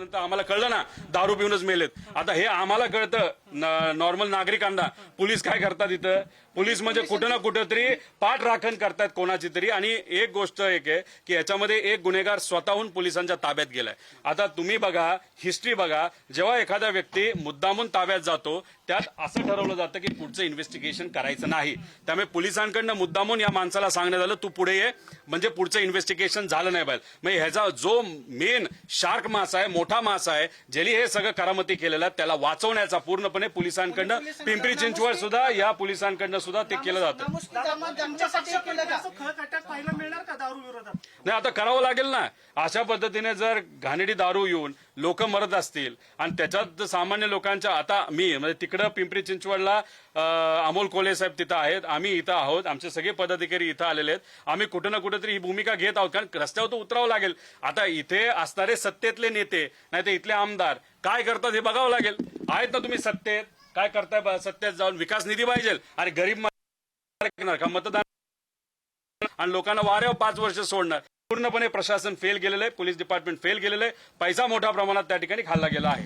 गेल्यानंतर आम्हाला कळलं ना दारू पिऊनच मेलेत. आता हे आम्हाला कळतं नॉर्मल नागरिकांना. पोलीस काय करतात इथं? पोलीस म्हणजे कुठं ना कुठंतरी पाठराखण करतात कोणाची तरी. आणि एक गोष्ट एक आहे की याच्यामध्ये एक गुन्हेगार स्वतःहून पोलिसांच्या ताब्यात गेलाय. आता तुम्ही बघा, हिस्ट्री बघा, जेव्हा एखादा व्यक्ती मुद्दामून ताब्यात जातो त्यात असं ठरवलं जातं की पुढचं इन्व्हेस्टिगेशन करायचं नाही. त्यामुळे पोलिसांकडनं मुद्दामून या माणसाला सांगण्यात आलं तू पुढे ये, म्हणजे पुढचं इन्व्हेस्टिगेशन झालं नाही पाहिजे. म्हणजे ह्याचा जो मेन शार्क मासा आहे, मोठा मासा आहे, ज्याने हे सगळं करामती केलेलं आहे, त्याला वाचवण्याचा पूर्णपणे पोलिसांकडनं, पिंपरी चिंचवड सुद्धा या पोलिसांकडनं सुद्धा ते केलं जातं. नाही, आता करावं लागेल ना. अशा पद्धतीने जर घाणेरडी दारू येऊन लोक मरत असतील आणि त्याच्यात सामान्य लोकांच्या, आता मी म्हणजे तिकडं पिंपरी चिंचवडला अमोल कोल्हे साहेब तिथं आहेत, आम्ही इथं आहोत, आमचे सगळे पदाधिकारी इथं आलेले आहेत. आम्ही कुठं ना कुठेतरी ही भूमिका घेत आहोत, कारण रस्त्यावर तर उतरावं लागेल. आता इथे असणारे सत्तेतले नेते नाही तर इथले आमदार काय करतात हे बघावं लागेल. आहेत ना तुम्ही सत्तेत, काय करताय सत्तेत जाऊन? विकास निधी पाहिजे आणि गरीब का मतदान आणि लोकांना वाऱ्यावर 5 वर्ष सोडणार? पूर्णपणे प्रशासन फेल गेलेलं आहे, पोलीस डिपार्टमेंट फेल गेलेलं आहे. पैसा मोठ्या प्रमाणात त्या ठिकाणी खाल्ला गेला आहे.